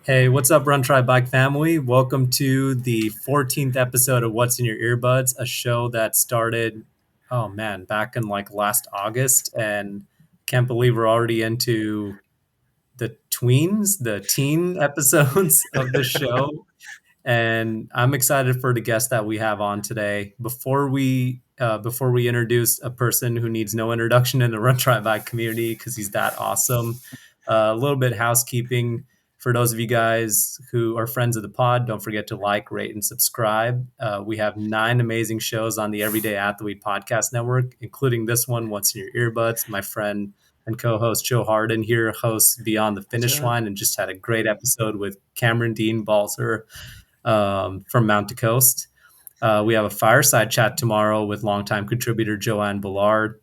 Hey, what's up, Run Try Bike family? Welcome to the 14th episode of What's in Your Earbuds, a show that started, oh man, back in like last August. And can't believe we're already into the teen episodes of the show. And I'm excited for the guest that we have on today. Before we introduce a person who needs no introduction in the Run Try Bike community because he's that awesome, a little bit housekeeping for those of you guys who are friends of the pod. Don't forget to like, rate, and subscribe. We have 9 amazing shows on the Everyday Athlete Podcast Network, including this one, What's in Your Earbuds. My friend and co-host Joe Harden here hosts Beyond the Finish Line and just had a great episode with Cameron Dean Balzer from Mount to Coast. We have a fireside chat tomorrow with longtime contributor Joanne Ballard.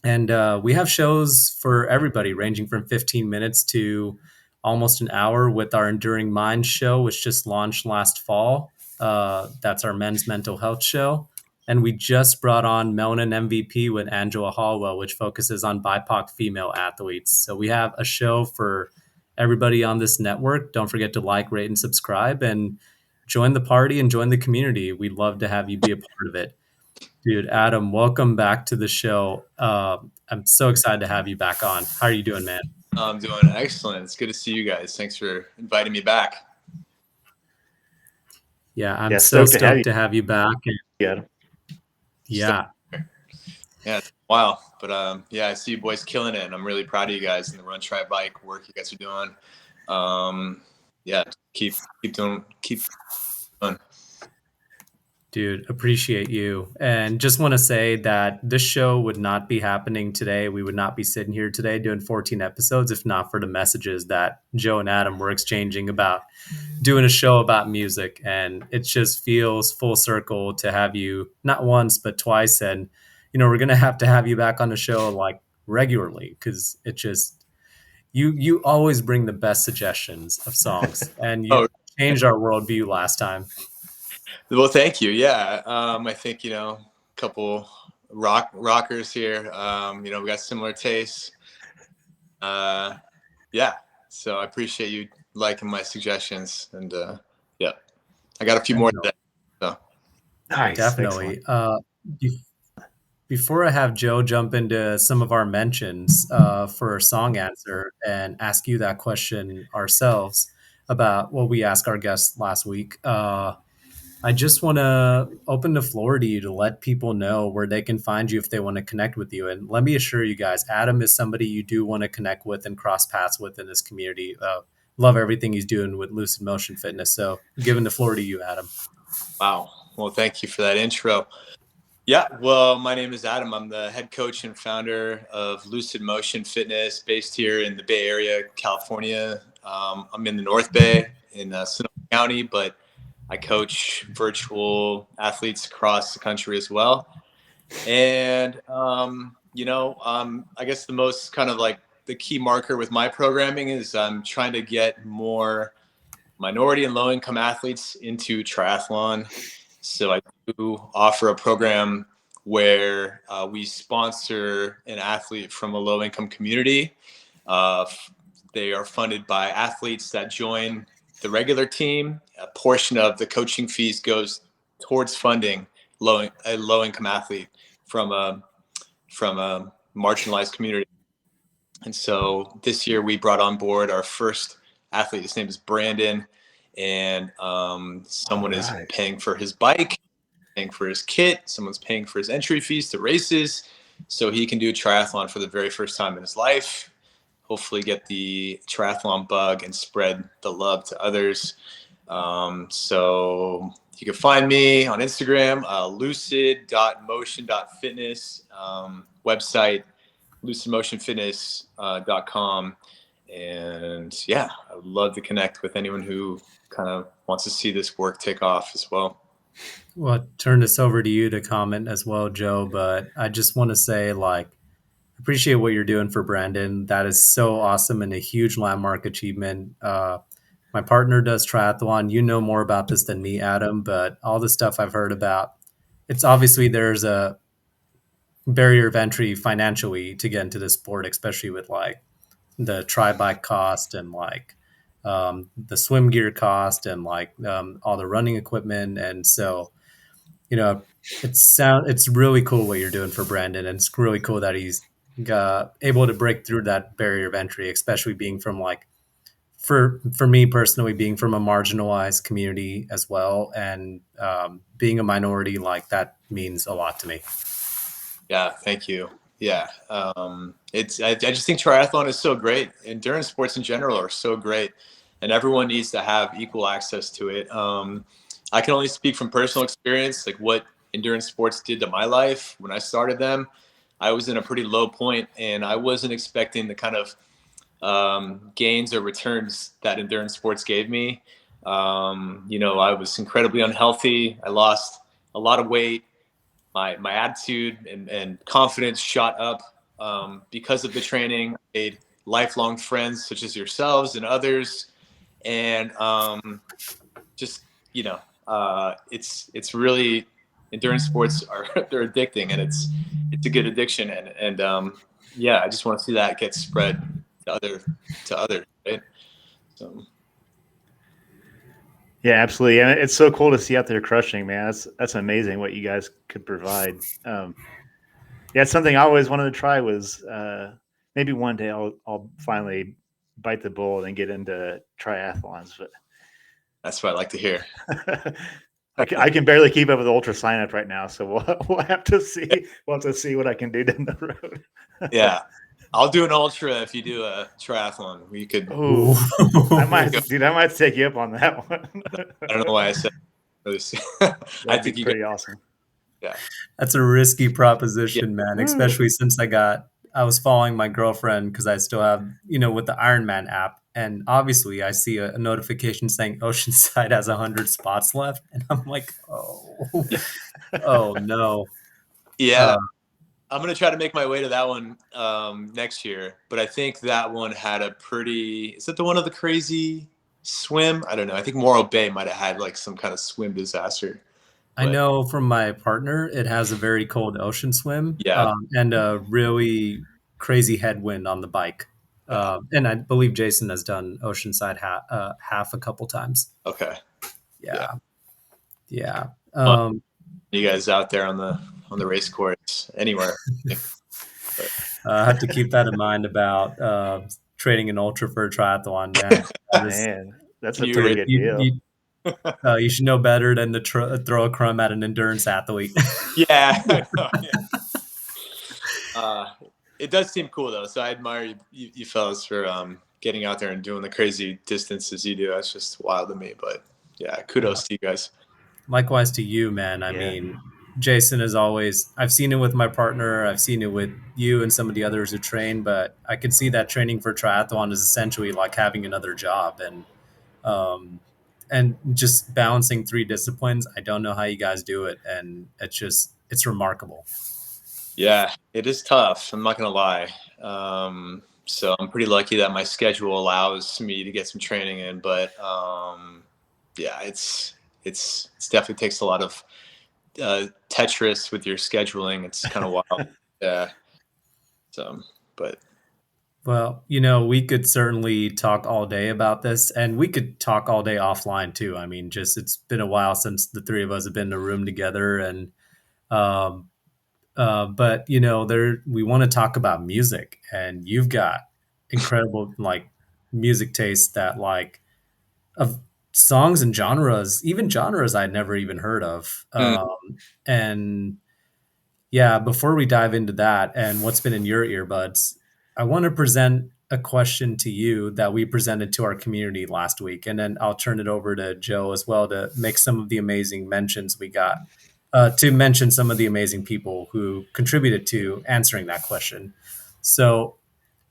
And we have shows for everybody, ranging from 15 minutes to almost an hour with our Enduring Minds show, which just launched last fall. That's our men's mental health show. And we just brought on Melanin MVP with Angela Hallwell, which focuses on BIPOC female athletes. So we have a show for everybody on this network. Don't forget to like, rate, and subscribe, and join the party and join the community. We'd love to have you be a part of it. Dude, Adam, welcome back to the show. I'm so excited to have you back on. How are you doing, man? I'm doing excellent. It's good to see you guys. Thanks for inviting me back. Yeah, I'm so stoked to have you back. Yeah. It's a while, but I see you boys killing it, and I'm really proud of you guys and the Run Try Bike work you guys are doing. Keep doing. Dude, appreciate you. And just want to say that this show would not be happening today. We would not be sitting here today doing 14 episodes if not for the messages that Joe and Adam were exchanging about doing a show about music. And it just feels full circle to have you not once, but twice. And, we're going to have you back on the show like regularly because it just, you always bring the best suggestions of songs and you changed our worldview last time. Well, thank you. Yeah. I think, a couple rockers here, we got similar tastes. So I appreciate you liking my suggestions, and I got a few more today. So. Nice. Definitely. Before I have Joe jump into some of our mentions for a song answer and ask you that question ourselves about what we asked our guests last week, I just want to open the floor to you to let people know where they can find you if they want to connect with you. And let me assure you guys, Adam is somebody you do want to connect with and cross paths with in this community. Love everything he's doing with Lucid Motion Fitness. So giving the floor to you, Adam. Wow. Well, thank you for that intro. Yeah, well, my name is Adam. I'm the head coach and founder of Lucid Motion Fitness, based here in the Bay Area, California. I'm in the North Bay in Sonoma County, but I coach virtual athletes across the country as well. And, I guess the most kind of like the key marker with my programming is I'm trying to get more minority and low-income athletes into triathlon. So I do offer a program where we sponsor an athlete from a low-income community. They are funded by athletes that join the regular team. A portion of the coaching fees goes towards funding a low-income athlete from a marginalized community. And so this year we brought on board our first athlete. His name is Brandon, and someone is paying for his bike, paying for his kit. Someone's paying for his entry fees to races, so he can do a triathlon for the very first time in his life. Hopefully get the triathlon bug and spread the love to others. So you can find me on Instagram, lucid.motion.fitness, website, lucidmotionfitness.com. And I would love to connect with anyone who kind of wants to see this work take off as well. Well, I'll turn this over to you to comment as well, Joe, but I just want to say, appreciate what you're doing for Brandon. That is so awesome and a huge landmark achievement. My partner does triathlon. You know more about this than me, Adam, but all the stuff I've heard about, it's obviously there's a barrier of entry financially to get into this sport, especially with the tri-bike cost and the swim gear cost and like all the running equipment. And so, you know, it's really cool what you're doing for Brandon, and it's really cool that he's able to break through that barrier of entry, especially being from like for me personally, being from a marginalized community as well, and being a minority, like that means a lot to me. Yeah, thank you. Yeah, I just think triathlon is so great. Endurance sports in general are so great, and everyone needs to have equal access to it. I can only speak from personal experience, like what endurance sports did to my life when I started them. I was in a pretty low point, and I wasn't expecting the kind of gains or returns that endurance sports gave me. I was incredibly unhealthy. I lost a lot of weight. My attitude and confidence shot up because of the training. I made lifelong friends such as yourselves and others, and just it's really endurance sports are they're addicting, and it's a good addiction, and yeah, I just want to see that get spread to others, right? So Yeah, absolutely. And it's so cool to see out there crushing, man. That's amazing what you guys could provide. Yeah, it's something I always wanted to try was maybe one day I'll finally bite the bullet and get into triathlons, but that's what I like to hear. I can barely keep up with ultra sign up right now, so we'll have to see. We'll have to see what I can do down the road. Yeah, I'll do an ultra if you do a triathlon. We could. Oh, I might take you up on that one. I don't know why I said this. I think you pretty awesome. Yeah, that's a risky proposition, man. Especially since I was following my girlfriend because I still have, with the Ironman app, and obviously I see a notification saying Oceanside has 100 spots left, and I'm like, oh no. Yeah, I'm gonna try to make my way to that one next year. But I think that one had a pretty. Is it the one of the crazy swim? I don't know. I think Morro Bay might have had like some kind of swim disaster. I know from my partner, it has a very cold ocean swim, Yeah. and a really crazy headwind on the bike. And I believe Jason has done Oceanside half a couple times. Okay. Yeah. You guys out there on the race course anywhere? I have to keep that in mind about training an ultra for a triathlon, man. Man, that's a pretty good deal. You should know better than to throw a crumb at an endurance athlete. Yeah. I know, yeah. It does seem cool though, so I admire you fellas for getting out there and doing the crazy distances you do. That's just wild to me, but yeah, kudos to you guys. Likewise to you, man. I mean, Jason is always, I've seen it with my partner, I've seen it with you and some of the others who train, but I can see that training for triathlon is essentially like having another job, and just balancing three disciplines. I don't know how you guys do it, and it's remarkable. Yeah, it is tough. I'm not going to lie. So I'm pretty lucky that my schedule allows me to get some training in, but yeah, it's definitely takes a lot of Tetris with your scheduling. It's kind of wild. Yeah. So, but. Well, we could certainly talk all day about this, and we could talk all day offline too. I mean, just it's been a while since the three of us have been in a room together, and but we want to talk about music, and you've got incredible like music taste that like of songs and genres, even genres I'd never even heard of. And yeah, before we dive into that and what's been in your earbuds, I want to present a question to you that we presented to our community last week, and then I'll turn it over to Joe as well to make some of the amazing mentions we got. To mention some of the amazing people who contributed to answering that question. So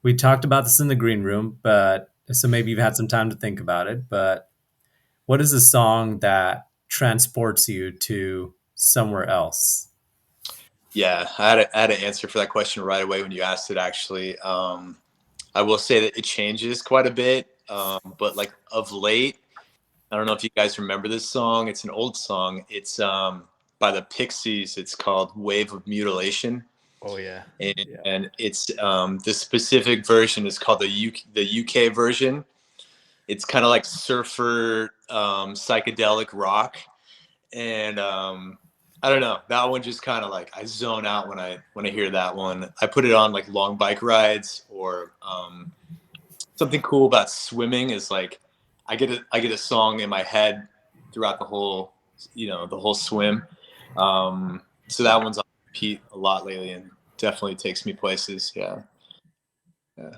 we talked about this in the green room, but so maybe you've had some time to think about it. But what is a song that transports you to somewhere else? Yeah, I had an answer for that question right away when you asked it, actually. I will say that it changes quite a bit, but like of late, I don't know if you guys remember this song. It's an old song. It's by the Pixies. It's called Wave of Mutilation. Oh yeah. And it's the specific version is called the UK version. It's kind of like surfer psychedelic rock, and I don't know, that one just kind of like I zone out when I hear that one. I put it on like long bike rides, or something cool about swimming is like I get a song in my head throughout the whole the whole swim. So that one's on repeat a lot lately, and definitely takes me places. Yeah, yeah.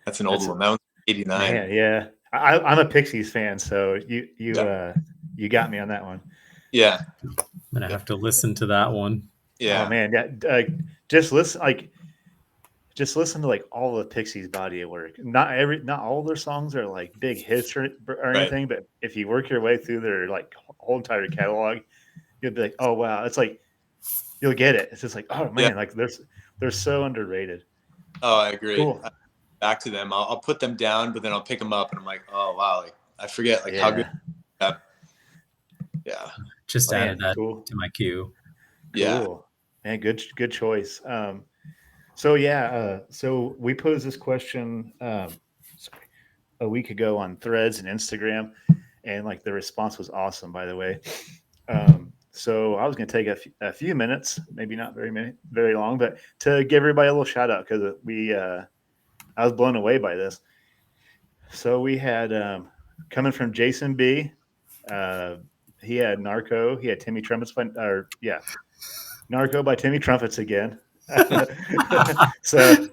That's an old That's one. That one's 89. man, yeah. I'm a Pixies fan, so Yeah, you got me on that one. yeah, I'm gonna yeah. have to listen to that one. Oh Yeah. man, yeah. Just listen, to like all the Pixies' body of work. Not all their songs are like big hits or Right. anything, but if you work your way through their like whole entire catalog, you'll be like, oh wow, it's like you'll get it. It's just like, oh Yeah. man, like they're so underrated. Oh, I agree. Cool. Back to them. I'll put them down, but then I'll pick them up, and I'm like, oh wow, like I forget like how good. Yeah. Yeah. Just added Man, that cool. to my queue. Yeah. Cool. Man, good choice. So yeah, so we posed this question sorry, a week ago on Threads and Instagram, and like the response was awesome, by the way. So I was going to take a few minutes, maybe not very long, but to give everybody a little shout out because I was blown away by this. So we had coming from Jason B. Uh, he had Narco. He had Timmy Trumpets Narco by Timmy Trumpets again. So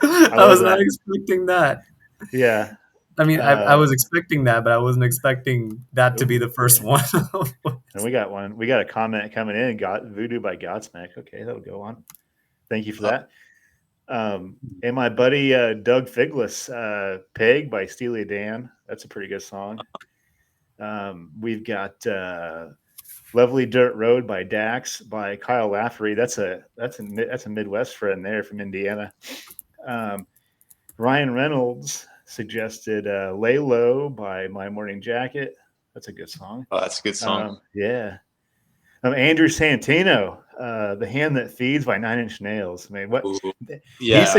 I I love was not that. expecting that. Yeah. I mean, I was expecting that, but I wasn't expecting that to be Ooh, the first yeah. one. And we got one. We got a comment coming in. Got Voodoo by Godsmack. Okay, that'll go on. Thank you for that. And my buddy Doug Figlis, "Peg" by Steely Dan. That's a pretty good song. We've got "Lovely Dirt Road" by Dax by Kyle Lafferty. That's a Midwest friend there from Indiana. Ryan Reynolds suggested "Lay Low" by My Morning Jacket. That's a good song. Oh, that's a good song. Yeah. Andrew Santino, "The Hand That Feeds" by Nine Inch Nails. I mean, what Ooh, he yeah.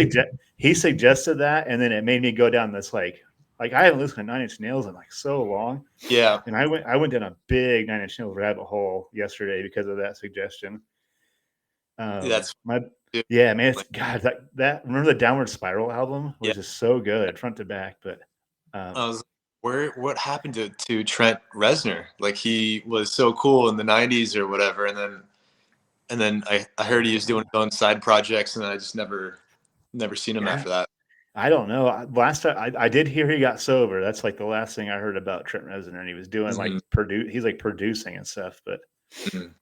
he suggested that, and then it made me go down this like I haven't listened to Nine Inch Nails in like so long, Yeah. and I went down a big Nine Inch Nails rabbit hole yesterday because of that suggestion. That's My Yeah, man, it's God that remember the Downward Spiral album yeah. was just so good front to back, but I was what happened to Trent Reznor? Like he was so cool in the 90s or whatever, and then I heard he was doing his own side projects, and then I just never seen him yeah, after that. I don't know. Last time I did hear he got sober. That's like the last thing I heard about Trent Reznor, and he was doing like Mhm. he's like producing and stuff. But Mhm.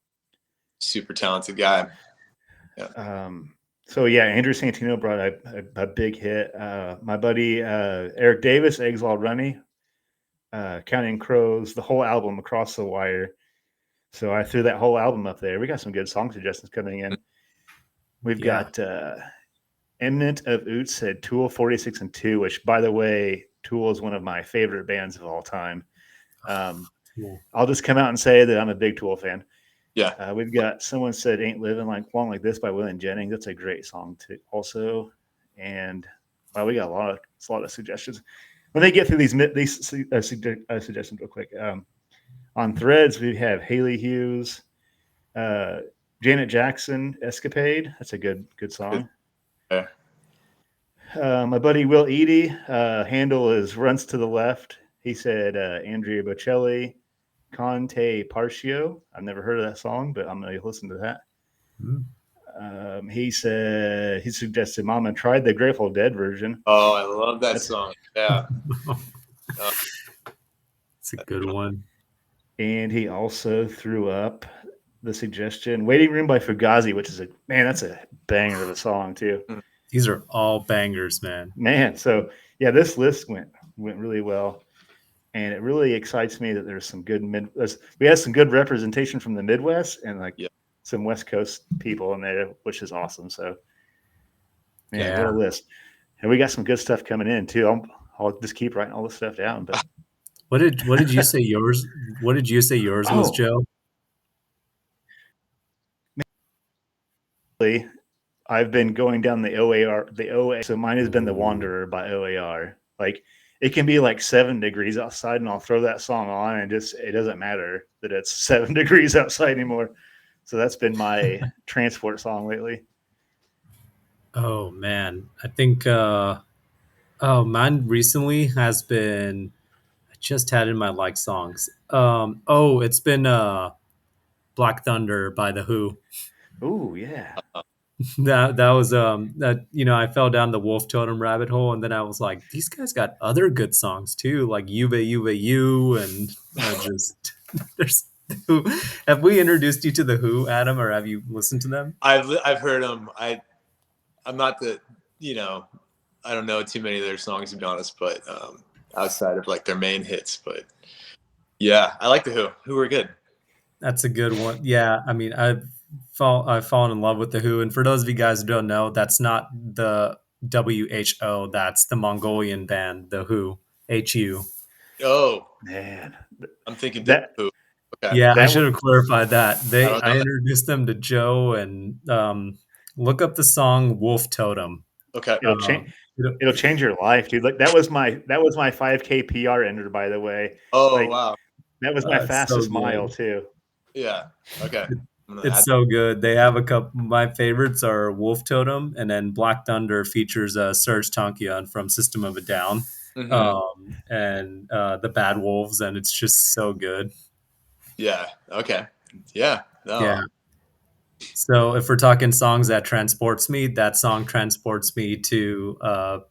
Super talented guy. Yeah. so yeah, Andrew Santino brought a big hit. My buddy Eric Davis, "Eggs All Runny," Counting Crows, the whole album, "Across the Wire." So I threw that whole album up there. We got some good song suggestions coming in. We've Yeah. got Eminent of Oots said Tool 46 and 2, which, by the way, Tool is one of my favorite bands of all time. Cool. I'll just come out and say that I'm a big Tool fan. Yeah. We've got someone said "Ain't Living Like Long Like This" by William Jennings. That's a great song too, also. And well, we got a lot of suggestions. Let me get through these suggestions real quick. On Threads, we have Haley Hughes, uh, Janet Jackson, "Escapade." That's a good song. Yeah. My buddy Will Eady, handle is "Runs to the Left." He said Andrea Bocelli, "Conte Partio." I've never heard of that song, but I'm going to listen to that. He suggested "Mama Tried," the Grateful Dead version. Oh, I love that song. Yeah. It's a good one. And he also threw up the suggestion "Waiting Room" by Fugazi, which is that's a banger of a song too. These are all bangers, man. Man, so yeah, this list went really well, and it really excites me that there's some good we had some good representation from the Midwest and like Yeah. some West Coast people in there, which is awesome. So, man, Yeah. what a list! And we got some good stuff coming in too. I'll just keep writing all this stuff down. But What did you say yours? What did you say yours was, oh, Joe? I've been going down the OAR. So mine has been "The Wanderer" by OAR. Like it can be like 7 degrees outside, and I'll throw that song on, and it doesn't matter that it's 7 degrees outside anymore. So that's been my transport song lately. Oh man, I think mine recently has been. I just had in my like songs. It's been Black Thunder by the Who. Oh yeah. That was that I fell down the Wolf Totem rabbit hole, and then I was like, these guys got other good songs too, like Yuve Yuve You, and just there's Who. Have we introduced you to the Who, Adam, or have you listened to them? I've heard them. I'm not I don't know too many of their songs, to be honest, but outside of like their main hits. But yeah, I like the Who. Who are good. That's a good one. Yeah, I mean, I've fallen in love with the Who, and for those of you guys who don't know, that's not the WHO. That's the Mongolian band, the Who. HU. Oh Man, I'm thinking different that Who. Okay, Yeah, I that should have clarified that. I don't I know that. introduced them to Joe, and look up the song Wolf Totem. Okay. it'll change. Um, It'll change your life, dude. Like that was my 5K PR ender, by the way. Oh Like wow. that was my it's so fastest mile good. too. Yeah. Okay. I'm gonna It's add. so good. They have a couple. My favorites are Wolf Totem, and then Black Thunder features Serge Tankian from System of a Down, Mm-hmm. and the Bad Wolves, and it's just so good. Yeah. Okay. Yeah. Yeah. No. So if we're talking songs that transports me, that song transports me to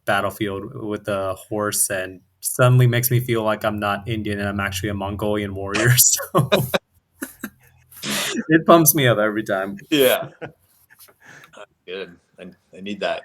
battlefield with a horse, and suddenly makes me feel like I'm not Indian and I'm actually a Mongolian warrior. So it pumps me up every time. Yeah. Good. I need that.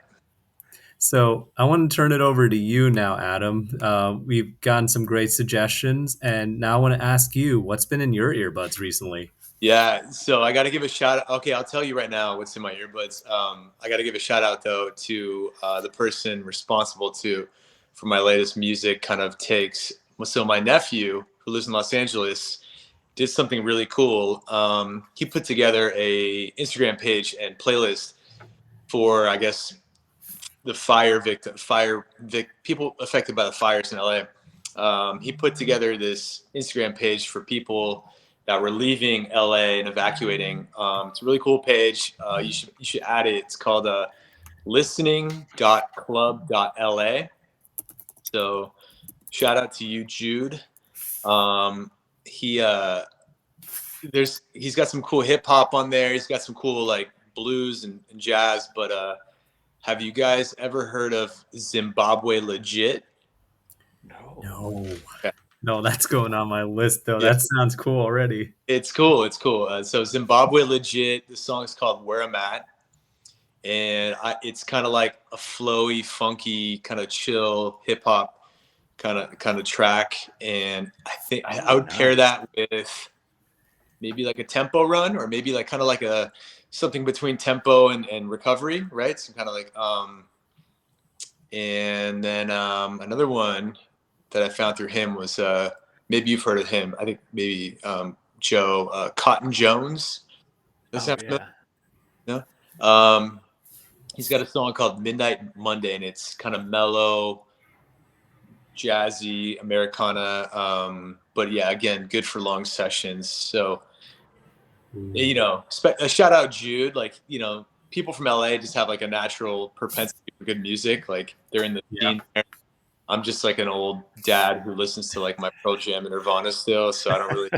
So I want to turn it over to you now, Adam. We've gotten some great suggestions, and now I want to ask you, what's been in your earbuds recently? Yeah, so I got to give a shout out. Okay, I'll tell you right now what's in my earbuds. I got to give a shout out though to the person responsible for my latest music kind of takes. So my nephew, who lives in Los Angeles, did something really cool. He put together a Instagram page and playlist for, I guess, the people affected by the fires in LA. He put together this Instagram page for people that were leaving LA and evacuating. It's a really cool page. You should add it. It's called listening.club.la. So shout out to you, Jude. He he's got some cool hip hop on there. He's got some cool like blues and jazz. But have you guys ever heard of Zimbabwe Legit? No. No, Okay. no, that's going on my list though. Yeah. That sounds cool already. It's cool. It's cool. So Zimbabwe Legit. The song is called "Where I'm At," and it's kind of like a flowy, funky, kind of chill hip hop kind of track. And I think I would pair that with maybe like a tempo run, or maybe like kind of like a something between tempo and recovery, right? So kind of like and then another one that I found through him was maybe you've heard of him. I think maybe Joe Cotton Jones. Does that sound familiar? No. He's got a song called Midnight Monday, and it's kind of mellow, jazzy, Americana. But yeah, again, good for long sessions. So, a shout out Jude. Like, people from LA just have like a natural propensity for good music. Like they're in the scene there. I'm just like an old dad who listens to like my Pearl Jam and Nirvana still. So I don't really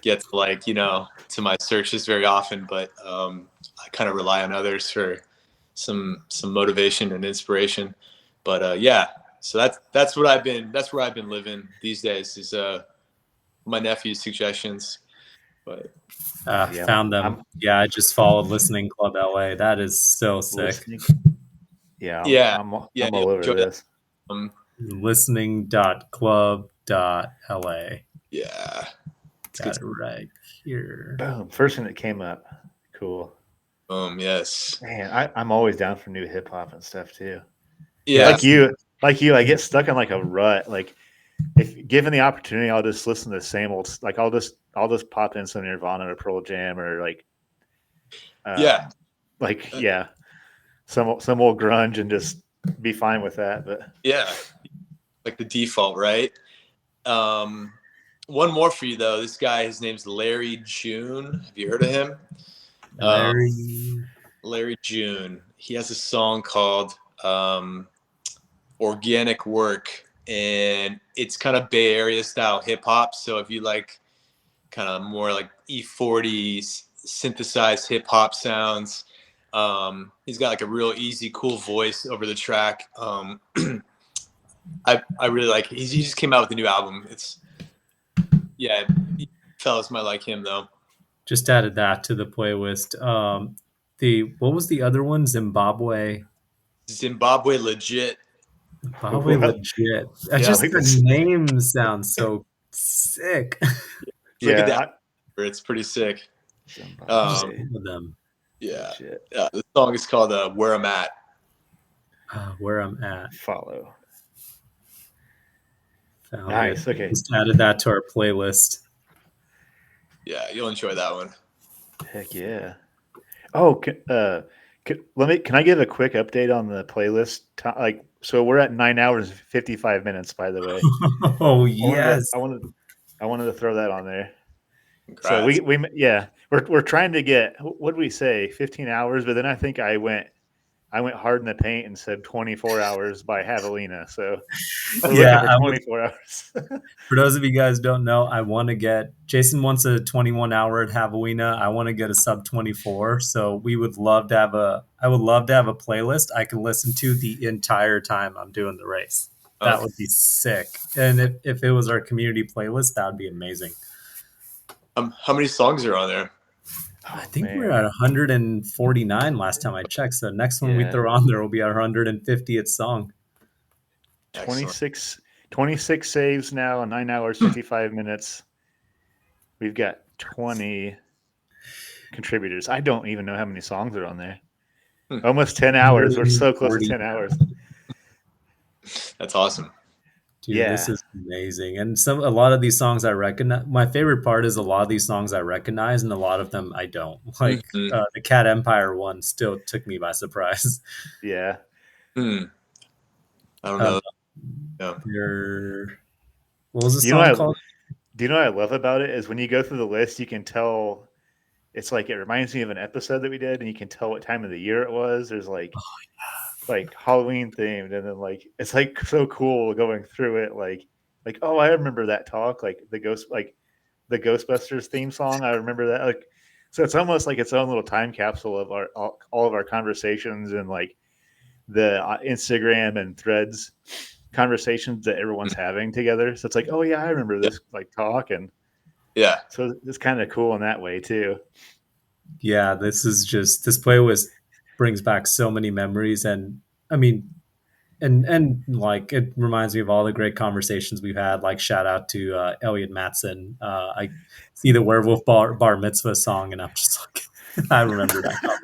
get to like, to my searches very often, but I kind of rely on others for some motivation and inspiration. But yeah, so that's where I've been living these days is my nephew's suggestions. But Found them. I just followed Listening Club LA. That is so sick. Yeah, yeah, I'm all yeah, over enjoy this. that. Listening.club.la. Yeah, Got it right here. Boom. First thing that came up. Cool. Yes. Man, I'm always down for new hip hop and stuff too. Yeah. Like you, I get stuck in like a rut. Like if given the opportunity, I'll just listen to the same old. Like I'll just pop in some Nirvana or Pearl Jam or like some old grunge and just be fine with that. But yeah, like the default, right? One more for you though. This guy, his name's Larry June. Have you heard of him? Larry. Larry June. He has a song called Organic Work, and it's kind of Bay Area style hip hop. So if you like kind of more like E40 synthesized hip hop sounds, he's got like a real easy, cool voice over the track. I really like. He just came out with a new album. It's fellas might like him though. Just added that to the playlist. What was the other one? Zimbabwe Legit. Zimbabwe legit. Yeah, I Just think the that's name sounds so sick. Look at yeah. that. It's pretty sick. Just Zimbabwe with them. Yeah. legit. The song is called Where I'm At. Where I'm at. Follow. Found Nice. it. Okay. Just added that to our playlist. Yeah, you'll enjoy that one. Heck yeah. Oh, can I give a quick update on the playlist? So we're at 9 hours and 55 minutes, by the way. Oh yes. I wanted to throw that on there. So Congrats. we're trying to get, what did we say, 15 hours, but then I think I went hard in the paint and said 24 hours by Javelina. So we're looking for 24 hours. For those of you guys who don't know, Jason wants a 21-hour at Javelina. I want to get a sub 24. So I would love to have a playlist I can listen to the entire time I'm doing the race. That would be sick. And if it was our community playlist, that would be amazing. How many songs are on there? I think we're at 149 last time I checked. So next one we throw on there will be our 150th song. 26 saves now, 9 hours, 55 minutes. We've got 20 contributors. I don't even know how many songs are on there. Almost 10 hours. We're so close to 10 hours. That's awesome. Dude, This is amazing. And a lot of these songs I recognize. My favorite part is a lot of these songs I recognize, and a lot of them I don't. Like the Cat Empire one still took me by surprise. Yeah. I don't know. What was the song called? Do you know what I love about it is when you go through the list, you can tell. It's like it reminds me of an episode that we did, and you can tell what time of the year it was. There's like Halloween themed, and then it's like so cool going through it. Like oh, I remember that talk, like the Ghostbusters theme song. I remember that. So it's almost like its own little time capsule of all of our conversations and like the Instagram and Threads conversations that everyone's having together. So it's like, oh yeah, I remember this talk, and so it's kind of cool in that way too. Yeah, this playlist brings back so many memories, and I mean, and like it reminds me of all the great conversations we've had. Like shout out to Elliot Matson. I see the Werewolf Bar Mitzvah song, and I'm just like, I remember that.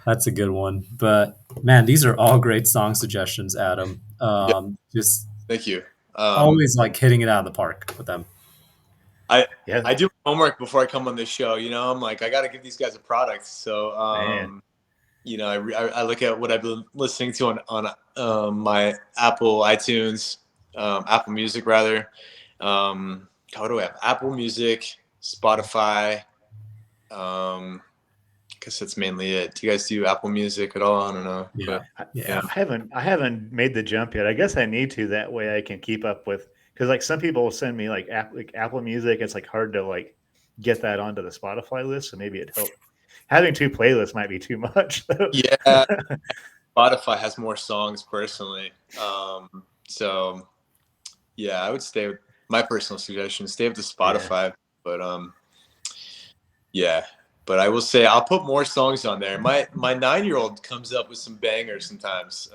That's a good one. But man, these are all great song suggestions, Adam. Just thank you. Always like hitting it out of the park with them. I do homework before I come on this show. I'm like, I got to give these guys a product. So, I look at what I've been listening to on my Apple iTunes, Apple Music rather. What do I have? Apple Music, Spotify. I guess that's mainly it. Do you guys do Apple Music at all? I don't know. Yeah. I haven't made the jump yet. I guess I need to. That way I can keep up with. Because like some people will send me like Apple Music, it's like hard to like get that onto the Spotify list. So maybe it helps. Having two playlists might be too much. Yeah, Spotify has more songs personally. So yeah, I would stay with my personal suggestion. Stay with the Spotify, but But I will say I'll put more songs on there. My 9-year-old comes up with some bangers sometimes.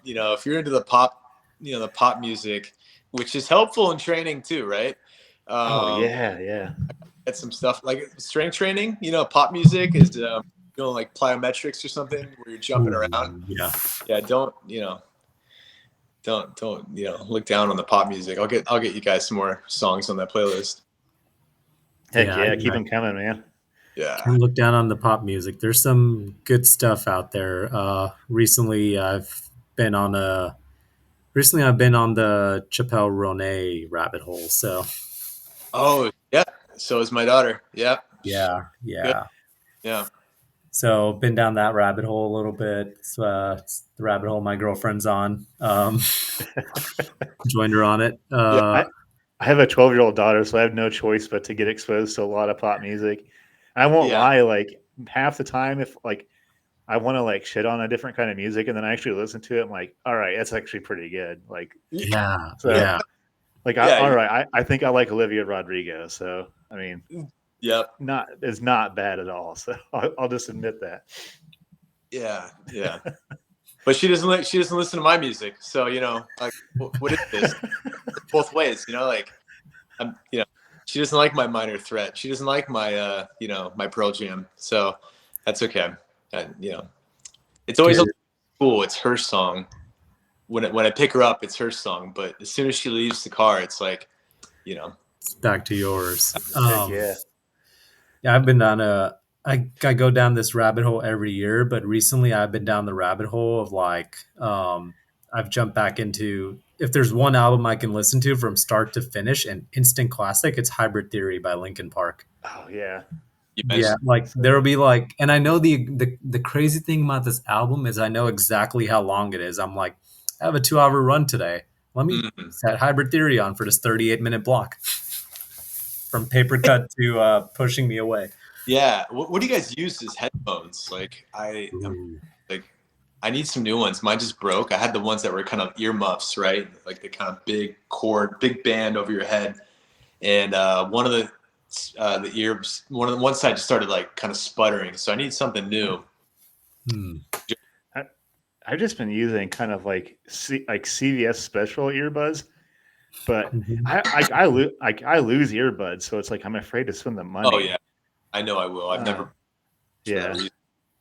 If you're into the pop music, which is helpful in training too, right? Get some stuff like strength training. Pop music is like plyometrics or something where you're jumping around. Don't look down on the pop music. I'll get you guys some more songs on that playlist. Heck yeah, keep them coming, man. Yeah. Can't look down on the pop music. There's some good stuff out there. Recently, I've been on a recently. I've been on the Chappelle Ronet rabbit hole. So Oh, yeah. So is my daughter. Yeah. yeah, Good. yeah. Yeah. So been down that rabbit hole a little bit. It's the rabbit hole my girlfriend's on. Joined her on it. Yeah, I have a 12-year-old daughter, so I have no choice but to get exposed to a lot of pop music. I won't Yeah. lie, like half the time, if like I want to like shit on a different kind of music, and then I actually listen to it, I'm like, all right, that's actually pretty good. Like, Yeah, so yeah. like, Yeah. all right, I think I like Olivia Rodrigo. So I mean, Yep. it's not bad at all. So I'll just admit that. Yeah. Yeah. But she doesn't listen to my music. So, like, what is this? Both ways, like she doesn't like my Minor Threat. She doesn't like my, my Pearl Jam. So that's okay. And, it's always Good. cool. It's her song. When I pick her up, it's her song. But as soon as she leaves the car, it's like, It's back to yours. Heck yeah. Yeah, I've been down I go down this rabbit hole every year, but recently I've been down the rabbit hole of like I've jumped back into if there's one album I can listen to from start to finish and instant classic, it's Hybrid Theory by Linkin Park. Oh yeah. you Yeah, mentioned. like So, there'll be like, and I know the crazy thing about this album is I know exactly how long it is. I'm like, I have a 2 hour run today. Let me Mm, set Hybrid Theory on for this 38-minute block from paper cut to pushing me away. yeah. What do you guys use as headphones? Like, I'm Ooh. like, I need some new ones. Mine just broke. I had the ones that were kind of earmuffs, right? Like the kind of big cord, big band over your head. And one of the ears, one side just started like kind of sputtering. So I need something new. Hmm. I've just been using kind of like like CVS special earbuds, but Mhm. I lose earbuds, so it's like I'm afraid to spend the Oh money. yeah, I know I will. I've Uh, never for that yeah. reason.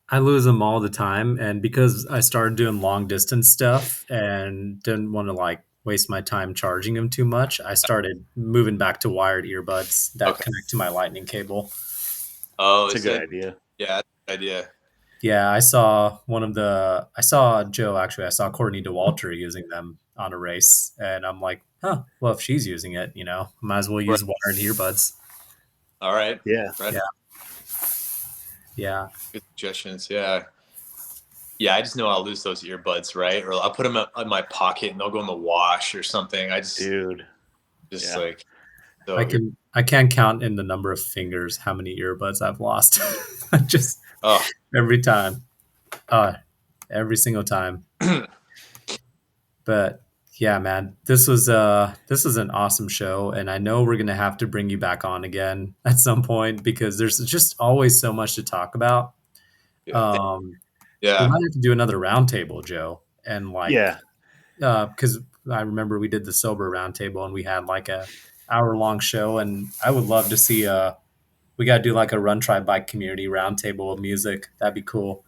I lose them all the time, and because I started doing long distance stuff and didn't want to like waste my time charging them too much, I started moving back to wired earbuds that Okay. connect to my lightning cable. Oh, It's a is good that? idea. Yeah, that's a good idea. Yeah, I saw Joe actually. I saw Courtney DeWalter using them on a race, and I'm like, huh. Well, if she's using it, might as well Right. use wired earbuds. All right. Yeah. Right. Yeah, yeah, Good suggestions. Yeah. Yeah, I just know I'll lose those earbuds, right? Or I'll put them in my pocket and they'll go in the wash or something. I Dude. just Yeah. like so. I can't count in the number of fingers how many earbuds I've lost. Just Oh, every time, uh, every single time. But yeah, man, this was an awesome show, and I know we're gonna have to bring you back on again at some point because there's just always so much to talk about. yeah, Um, we yeah, might have to do another roundtable, Joe, and like Yeah. because I remember we did the sober roundtable and we had like a hour long show, and I would love to see we got to do like a run try bike community roundtable of music. That'd be cool.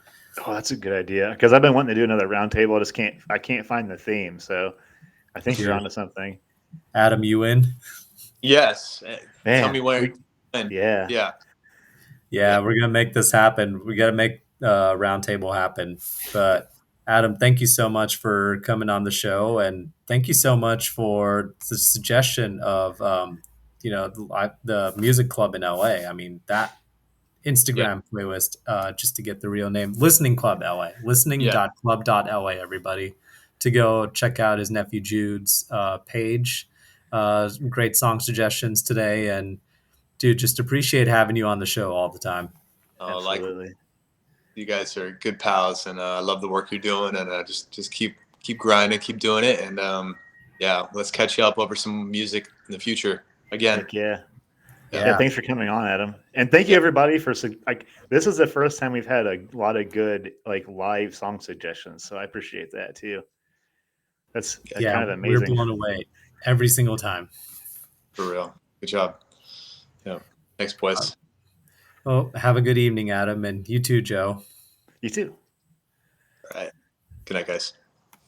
Oh, that's a good idea. Because I've been wanting to do another roundtable. I can't find the theme. So I think you're Dude, onto something. Adam, you in? yes. Tell Man, me where. And yeah. yeah, yeah. Yeah, we're gonna make this happen. We got to make roundtable happen. But Adam, thank you so much for coming on the show, and thank you so much for the suggestion of the music club in LA. I mean that Yeah, Instagram playlist, just to get the real name, Listening Club LA, yeah. listening.club.la, everybody, to go check out his nephew Jude's page. Great song suggestions today. And dude, just appreciate having you on the show all the time. Like Absolutely. you guys are good pals, and I love the work you're doing, and just keep grinding, keep doing it, and yeah, let's catch you up over some music in the future again. Heck yeah. Yeah, Yeah. Yeah. Thanks for coming on, Adam. And thank you yeah. everybody for like this is the first time we've had a lot of good like live song suggestions. So I appreciate that too. That's Yeah. kind of We're amazing. blown away every single time. For real. Good job. Yeah. Thanks, boys. Well, have a good evening, Adam, and you too, Joe. You too. All right. Good night, guys.